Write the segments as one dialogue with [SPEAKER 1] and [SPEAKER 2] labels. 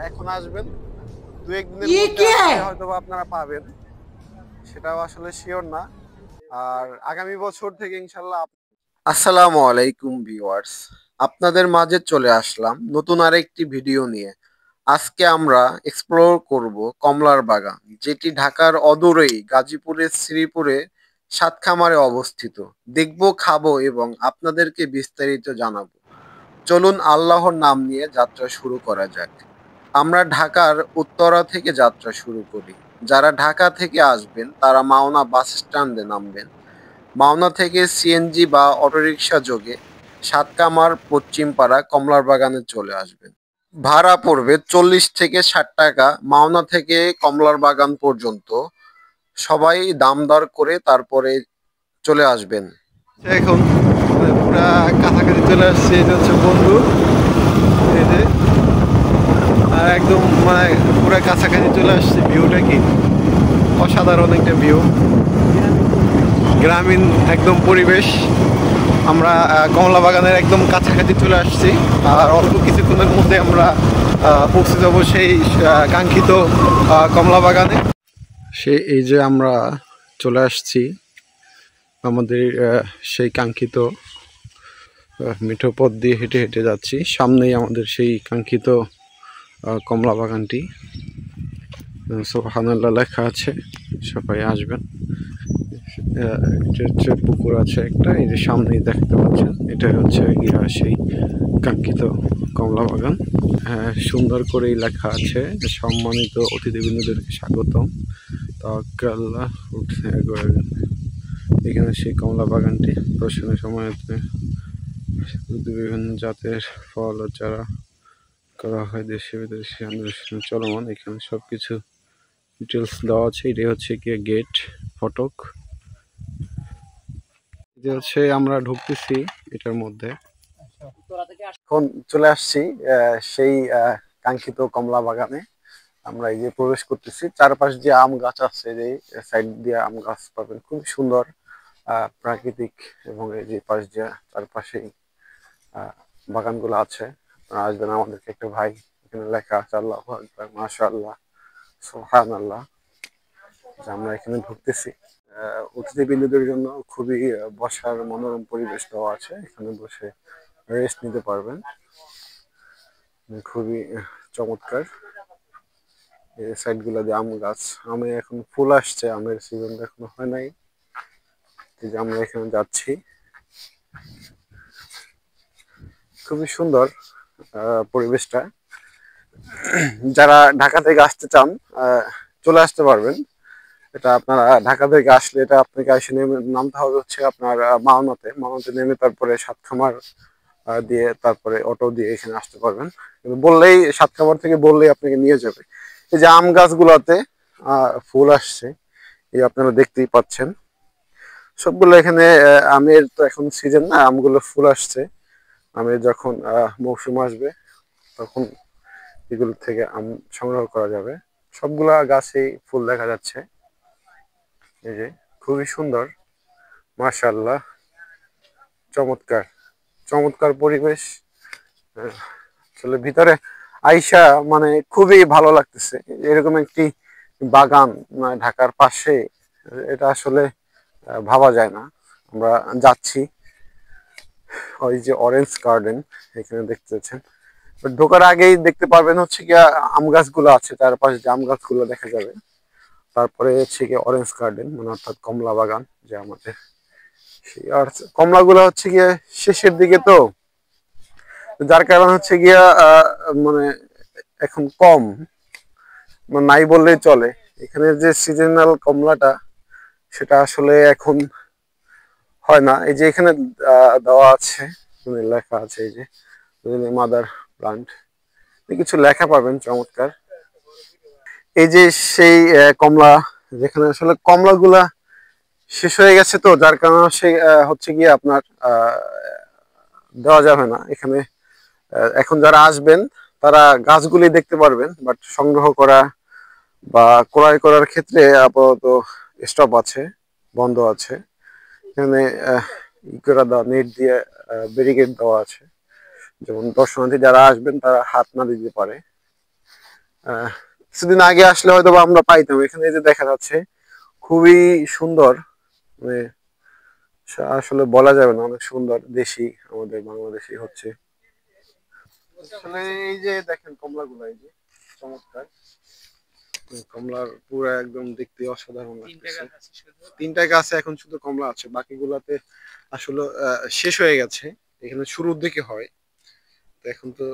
[SPEAKER 1] এখন আসবেন, দু একদিনের মধ্যে আসলে হয়তো আপনারা পাবেন, সেটাও আসলে শিওর না। আর আগামী বছর থেকে ইনশাল্লাহ। আসসালামু আলাইকুম ভিউয়ার্স, আপনাদের মাঝে চলে আসলাম নতুন আরেকটি ভিডিও নিয়ে। আজকে আমরা এক্সপ্লোর করব কমলার বাগান, যেটি ঢাকার অদূরেই গাজীপুরের শ্রীপুরে সাতখামারে অবস্থিত। দেখব, খাবো এবং আপনাদেরকে বিস্তারিত জানাবো। চলুন আল্লাহর নাম নিয়ে যাত্রা শুরু করা যাক। আমরা ঢাকার উত্তরা থেকে যাত্রা শুরু করি। যারা ঢাকা থেকে আসবেন তারা মাওনা বাস স্ট্যান্ডে নামবেন। মাওনা থেকে সিএনজি বা অটোরিকশা যোগে সাতকামার পশ্চিমপাড়া কমলার বাগানে চলে আসবেন। ভাড়া পড়বে 40 থেকে 60 টাকা মাওনা থেকে কমলার বাগান পর্যন্ত। সবাই দাম দর করে তারপরে চলে আসবেন। এখন পুরা কাছাকাছি চলে আসছে, এটা হচ্ছে বন্ধু, এই যে, আর একদম মানে পুরা কাছাকাছি চলে আসছে। ভিউটা কি অসাধারণ একটা ভিউ, গ্রামীণ একদম পরিবেশ। আমরা কমলা বাগানের একদম কাছাকাছি চলে আসছি, আর অল্প কিছুক্ষণের মধ্যে আমরা পৌঁছে যাবো সেই কাঙ্ক্ষিত কমলা বাগানে। এই যে আমরা চলে আসছি আমাদের সেই কাঙ্ক্ষিত মিঠো পথ দিয়ে হেঁটে হেঁটে যাচ্ছি। সামনেই আমাদের সেই কাঙ্ক্ষিত কমলা বাগানটি। সুবহানাল্লাহ লেখা আছে, সবাই আসবেন। এটা হচ্ছে পুকুর আছে একটা, এই যে সামনেই দেখতে পাচ্ছেন, এটা হচ্ছে সেই কাঙ্ক্ষিত কমলা বাগান। সুন্দর করেই লেখা আছে, সম্মানিত অতিথিবৃন্দদেরকে স্বাগতম। তাওয়াক্কাল্লাহ। এখানে সেই কমলা বাগানটি প্রদর্শনের সময় বিভিন্ন জাতের ফল ও চারা করা হয়, দেশে বিদেশে আন্দোলন চলমান। এখানে সবকিছু ডিটেলস দেওয়া আছে। এটাই হচ্ছে কি গেট ফটক। এটা হচ্ছে আমরা ঢুকতেছি এটার মধ্যে। এখন চলে আসছি সেই কাঙ্ক্ষিত কমলা বাগানে। আমরা এই যে প্রবেশ করতেছি, চারপাশ দিয়ে আম গাছ আছে, যে সাইড দিয়ে আম গাছ পাবেন, খুব সুন্দর প্রাকৃতিক। এবং এই যে পাশ দিয়ে চারপাশেই বাগানগুলো আছে। আপনারা আসবেন, আমাদেরকে একটা ভাই, এখানে লেখা আছে আল্লাহু আকবার, মাশাআল্লাহ, সুবহানাল্লাহ। আমরা এখানে ঢুকতেছি। অতিথিবৃন্দদের জন্য খুবই বসার মনোরম পরিবেশ দেওয়া আছে, এখানে বসে রেস্ট নিতে পারবেন। খুবই চমৎকার। এই সাইড গুলা দিয়ে আম গাছ, আমে এখন ফুল আসছে, আমের সিজন এখনো হয় নাই। এই যে আমরা এখানে যাচ্ছি, খুবই সুন্দর পরিবেশটা। যারা ঢাকা থেকে আসতে চান চলে আসতে পারবেন। এটা আপনারা ঢাকা থেকে আসলে এটা আপনাকে এসে নামতে হবে হচ্ছে আপনার মাওনাতে নেমে তারপরে সাতখামার দিয়ে তারপরে অটো দিয়ে এখানে আসতে পারবেন। কিন্তু বললেই সাতখামার থেকে বললেই আপনাকে নিয়ে যাবে। এই যে আম গাছগুলোতে ফুল আসছে, এই আপনারা দেখতেই পাচ্ছেন সবগুলো এখানে। আমের তো এখন সিজন না, আমগুলো ফুল আসছে। আমের যখন মৌসুম আসবে তখন এগুলো থেকে আম সংগ্রহ করা যাবে। সবগুলা গাছেই ফুল দেখা যাচ্ছে। এই যে খুবই সুন্দর, মাশাআল্লাহ, চমৎকার চমৎকার পরিবেশ। আসলে ভিতরে আইসা মানে খুবই ভালো লাগতেছে। এরকম একটি বাগান ঢাকার পাশে, এটা আসলে ভাবা যায় না। আমরা যাচ্ছি, ওই যে অরেঞ্জ গার্ডেন এখানে দেখতে পাচ্ছেন। ঢোকার আগেই দেখতে পারবেন হচ্ছে গিয়া আম গাছগুলো আছে, চারপাশে যে আম গাছগুলো দেখা যাবে। তারপরে হচ্ছে গিয়ে অরেঞ্জ গার্ডেন, মানে অর্থাৎ কমলা বাগান, যে আমাদের আর কমলাগুলো হচ্ছে গিয়ে শেষের দিকে, তো যার কারণ হচ্ছে গিয়া মানে এখন কম, নাই বললেই চলে। এখানে যে সিজনাল কমলাটা সেটা আসলে এখন হয় না। এই যে এখানে দেওয়া আছে, লেখা আছে, এই যে মাদার প্লান্ট, কিছু লেখা পাবেন চমৎকার। এই যে সেই কমলা, যেখানে আসলে কমলাগুলা শেষ হয়ে গেছে, তো যার কারণে সে হচ্ছে গিয়ে আপনার দেওয়া যাবে না এখানে। এখন যারা আসবেন তারা গাছগুলি দেখতে পারবেন, বাট সংগ্রহ করা বা ক্রয় করার ক্ষেত্রে আপাতত স্টপ আছে, বন্ধ আছে। এখানে ই করে দেওয়া, নেট দিয়ে ব্যারিকেড দেওয়া আছে, যেমন দর্শনার্থী যারা আসবেন তারা হাত না দিতে পারে। কিছুদিন আগে আসলে হয়তো বা আমরা পাইতাম। এখানে এই যে দেখা যাচ্ছে খুবই সুন্দর, মানে আসলে বলা যাবে না, অনেক সুন্দর, দেশি, আমাদের বাংলাদেশি হচ্ছে। আসলে এই যে দেখেন কমলাগুলো, এই যে চমৎকার কমলার পুরো একদম দেখতে অসাধারণ লাগতেছে। তিনটা গাছে এখন শুধু কমলা আছে, বাকিগুলাতে আসলে শেষ হয়ে গেছে। এখানে শুরুর দিকে হয়, তো এখন তো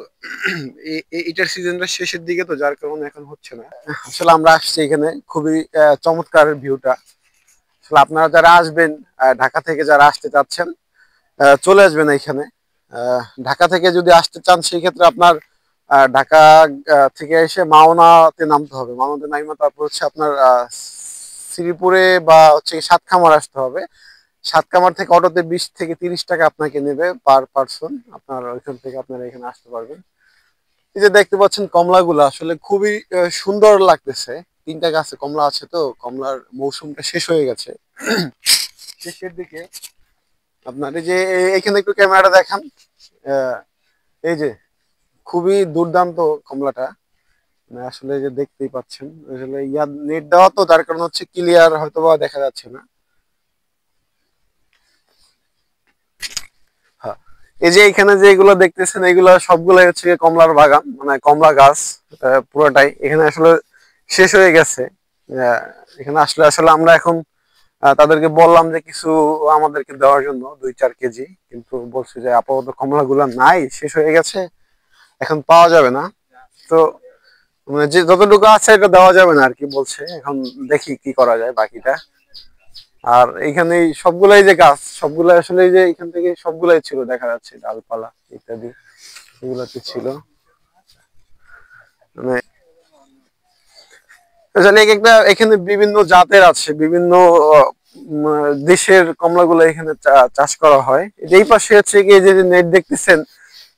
[SPEAKER 1] এটার সিজনটা শেষের দিকে, তো যার কারণে এখন হচ্ছে না। আসলে আমরা আসছি এখানে, খুবই চমৎকার ভিউটা। আসলে আপনারা যারা আসবেন, ঢাকা থেকে যারা আসতে চাচ্ছেন, চলে আসবেন এখানে। ঢাকা থেকে যদি আসতে চান সেই ক্ষেত্রে আপনার ঢাকা থেকে এসে মাওনাতে নামতে হবে। মাওনাতে নাইমা তারপর হচ্ছে আপনার শ্রীপুরে বা হচ্ছে সাতখামার আসতে হবে। সাতখামার থেকে অটোতে 20 থেকে 30 টাকা আপনাকে নেবে পার পার্সন। আপনার ওইখান থেকে আপনারা এখানে আসতে পারবেন। এই যে দেখতে পাচ্ছেন কমলাগুলো আসলে খুবই সুন্দর লাগতেছে। তিনটা গাছে কমলা আছে, তো কমলার মৌসুমটা শেষ হয়ে গেছে শেষের দিকে। আপনার এই যে এখানে একটু ক্যামেরাটা দেখান। আহ, এই যে খুবই দুর্দান্ত কমলাটা, মানে আসলে যে দেখতেই পাচ্ছেন, আসলে নেট দেওয়া তো, তার কারণ হচ্ছে ক্লিয়ার হয়তো বা দেখা যাচ্ছে না। হ্যাঁ, এই যে এখানে যে এগুলো দেখতেছেন, এগুলো সবগুলাই হচ্ছে গিয়ে কমলার বাগান, মানে কমলা গাছ পুরোটাই এখানে আসলে শেষ হয়ে গেছে। আহ, এখানে আসলে আসলে আমরা এখন তাদেরকে বললাম যে কিছু আমাদেরকে দেওয়ার জন্য 2-4 কেজি, কিন্তু বলছে যে আপাতত কমলা গুলা নাই, শেষ হয়ে গেছে, এখন পাওয়া যাবে না। তো মানে যে যতটুকু আছে এটা দেওয়া যাবে না আর কি বলছে, এখন দেখি কি করা যায় বাকিটা। আর এইখানে এই সবগুলাই যে গাছ, সবগুলাই আসলে এই যে এখান থেকে সবগুলাই ছিল, দেখা যাচ্ছে ডালপালা ইত্যাদি এগুলাতে ছিল। মানে আসলে এক একটা এখানে বিভিন্ন জাতের আছে, বিভিন্ন দেশের কমলাগুলো এখানে চাষ করা হয়। এই পাশে হচ্ছে কি, যে নেট দেখতেছেন,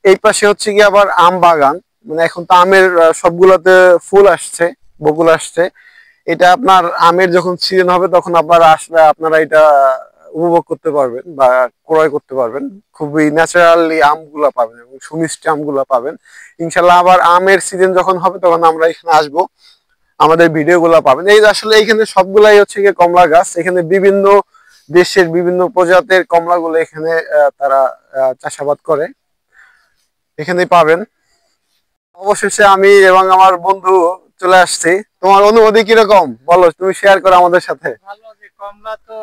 [SPEAKER 1] এই পাশে হচ্ছে কি আবার আম বাগান। মানে এখন তো আমের সবগুলাতে ফুল আসছে, বকুল আসছে। এটা আপনার আমের যখন সিজন হবে তখন আপনারা আসলে আপনারা এটা উপভোগ করতে পারবেন বা ক্রয় করতে পারবেন। খুবই ন্যাচারালি আমগুলা পাবেন এবং সুমিষ্টি আমগুলা পাবেন ইনশাল্লাহ। আবার আমের সিজন যখন হবে তখন আমরা এখানে আসবো, আমাদের ভিডিও গুলা পাবেন। এই যে আসলে এখানে সবগুলাই হচ্ছে গিয়ে কমলা গাছ। এখানে বিভিন্ন দেশের বিভিন্ন প্রজাতির কমলা গুলো এখানে তারা চাষাবাদ করে, এখানে পাবেন। অবশেষে আমি এবং আমার বন্ধু চলে আসছি। তোমার অনুভূতি কিরকম বলো, তুমি শেয়ার করো আমাদের সাথে।
[SPEAKER 2] ভালো যে কমলা তো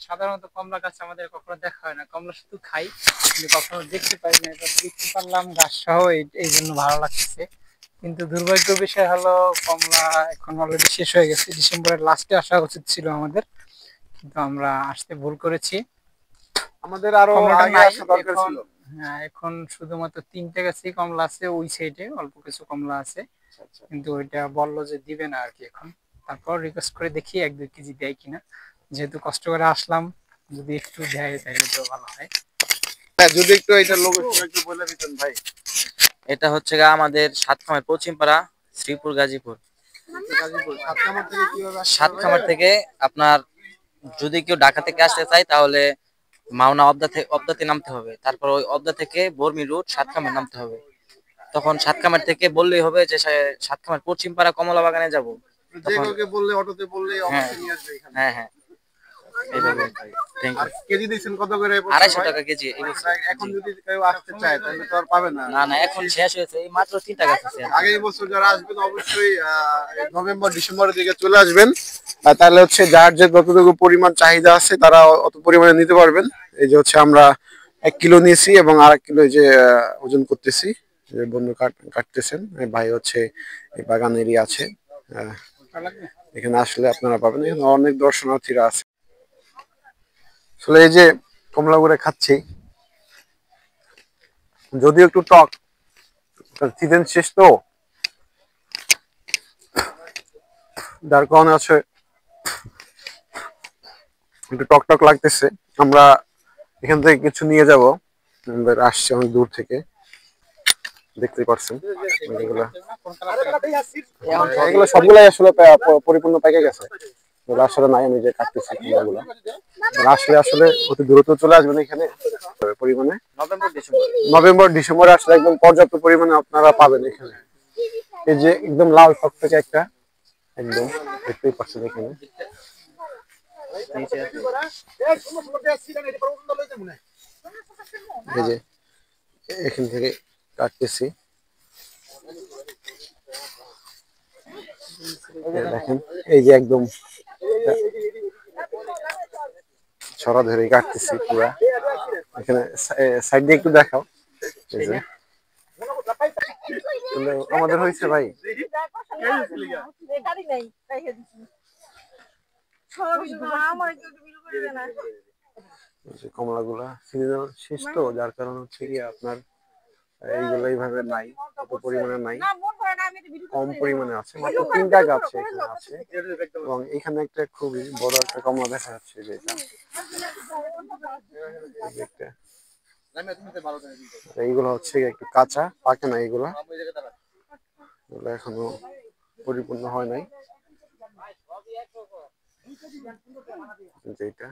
[SPEAKER 2] সাধারণত কমলা গাছ আমাদের কখনো দেখা হয় না, কমলা শুধু খাই কিন্তু কখনো দেখতে পাই না। এবার দেখতে পারলাম গাছ সহ, এই জন্য ভালো লাগতেছে। কিন্তু দুর্ভাগ্য বিষয় হলো কমলা এখন অলরেডি শেষ হয়ে গেছে। ডিসেম্বরের লাস্টে আসা উচিত ছিল আমাদের, কিন্তু আমরা আসতে ভুল করেছি।
[SPEAKER 1] আমাদের আরো
[SPEAKER 2] কমলাটা
[SPEAKER 1] আগে
[SPEAKER 2] নাই
[SPEAKER 1] আসা দরকার
[SPEAKER 2] এখন।
[SPEAKER 1] ছিল।
[SPEAKER 2] হ্যাঁ, এখন শুধুমাত্র 3টে গাছই কমলা আছে, ওই সাইডে অল্প কিছু কমলা আছে,
[SPEAKER 1] আচ্ছা।
[SPEAKER 2] কিন্তু ওইটা বললো যে দিবে না আর কি এখন। তারপর রিকোয়েস্ট করে দেখি 1-2 কেজি দেয় কিনা, যেহেতু কষ্ট করে আসলাম, যদি একটু দেয় তাহলে তো ভালো হয়।
[SPEAKER 1] হ্যাঁ, যদি একটু এটা লোকেশন একটু বলে দিতেন ভাই।
[SPEAKER 3] এটা হচ্ছে গা আমাদের সাতখামার পশ্চিমপাড়া, শ্রীপুর, গাজীপুর।
[SPEAKER 1] গাজীপুর সাতকামার থেকে কিভাবে আসতে হবে?
[SPEAKER 3] সাতখামার থেকে আপনার যদি কেউ ঢাকা থেকে আসতে চায় তাহলে মাওনা অবদাতে নামতে হবে। তারপর ওই অবদা থেকে বর্মি রুট সাতখামার নামতে হবে। তখন সাতখামার থেকে বললেই হবে যে সাতখামার পশ্চিমপাড়া কমলা বাগানে যাব।
[SPEAKER 1] যে
[SPEAKER 3] তখন
[SPEAKER 1] কাউকে বললে, অটোতে বললে
[SPEAKER 3] হ্যাঁ
[SPEAKER 1] অবশ্যই নিয়ে আসবে এখানে।
[SPEAKER 3] হ্যাঁ হ্যাঁ এইভাবে। Thank
[SPEAKER 1] are
[SPEAKER 3] you.
[SPEAKER 1] কেজি দিচ্ছেন কত করে এই বছর
[SPEAKER 3] 250
[SPEAKER 1] ভাই?
[SPEAKER 3] টাকা কেজি এই বছর।
[SPEAKER 1] এখন
[SPEAKER 3] জি।
[SPEAKER 1] যদি কেউ আসতে চায় তাহলে তো আর পাবে না।
[SPEAKER 3] না না, এখন শেষ হয়েছে, এই মাত্র 3টা গাছ আছে আর কি।
[SPEAKER 1] আগামী বছর যারা আসবেন অবশ্যই নভেম্বর ডিসেম্বরের দিকে চলে আসবেন। তাহলে হচ্ছে যার যে যতটুকু পরিমাণ চাহিদা আছে তারা অত পরিমাণে নিতে পারবেন। এই যে হচ্ছে আমরা 1 কিলো নিয়েছি এবং আর 1 কিলো এই যে ওজন করতেছি, যে বন্ধু কাটতেছেন, এই ভাই হচ্ছে এই বাগানেরই আছে। আহ, এখানে আসলে আপনারা পাবেন, এখানে অনেক দর্শনার্থীরা আছে। আসলে এই যে কমলা করে খাচ্ছি, যদিও একটু টক, সিজন শেষ তো, যার কারণে আছে একটু টক টক লাগতেছে। আমরা এখান থেকে কিছু নিয়ে যাব, আমাদের আসছে অনেক দূর থেকে, দেখতেই পাচ্ছেন এগুলা। এগুলো সবগুলাই আসলে পরিপূর্ণ পেকে গেছে, এগুলো আসলে নাই। আমি যে কাটতেছি এগুলো আসলে আসলে অতি দ্রুত চলে আসবেন এখানে পরিমাণে।
[SPEAKER 3] November December.
[SPEAKER 1] নভেম্বর ডিসেম্বরে আসলে একদম পর্যাপ্ত পরিমাণে আপনারা পাবেন এখানে। এই যে একদম লাল টকটকে একটা, একদম দেখতেই পাচ্ছেন এখানে। এই যে এখান থেকে কাটতেছি, দেখেন এই যে একদম ছড়া ধরে কাটতেছি পুরা। এখানে সাইড দিয়ে একটু দেখাও। এই যে আমাদের হয়েছে ভাই, কমলা গুলা সিজনাল শেষ তো, যার কারণে হচ্ছে কি আপনার এইগুলো এইভাবে নাই, অত পরিমাণে নাই, কম পরিমাণে আছে, মাত্র 3টা গাছ এখানে আছে। এবং এখানে একটা খুবই বড় একটা কমলা দেখা যাচ্ছে, যেটা এইগুলো হচ্ছে একটু কাঁচা, পাকে না এগুলো, এগুলো এখনো পরিপূর্ণ হয় নাই। যেটা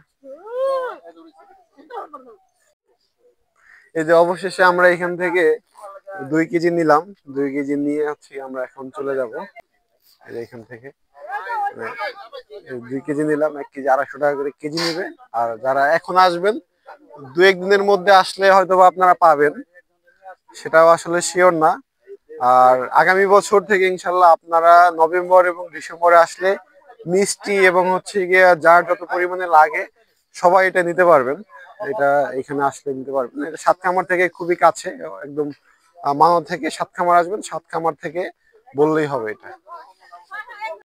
[SPEAKER 1] এই যে অবশেষে আমরা এখান থেকে 2 কেজি নিলাম, 2 কেজি নিয়ে হচ্ছে আমরা এখন চলে যাব এখান থেকে। 2 কেজি নিলাম, 1 কেজি 250 টাকা করে কেজি নেবে। আর যারা এখন আসবেন, 2-1 দিনের মধ্যে আসলে হয়তো বা আপনারা পাবেন, সেটাও আসলে শিওর না। আর আগামী বছর থেকে ইনশাল্লাহ আপনারা নভেম্বর এবং ডিসেম্বরে আসলে মিষ্টি এবং হচ্ছে গিয়ে যার যত পরিমাণে লাগে সবাই এটা নিতে পারবেন। এটা এখানে আসলে নিতে পারবেন। এটা সাতখামার থেকে খুবই কাছে, একদম মানব থেকে সাতখামার আসবেন, সাতখামার থেকে বললেই হবে এটা।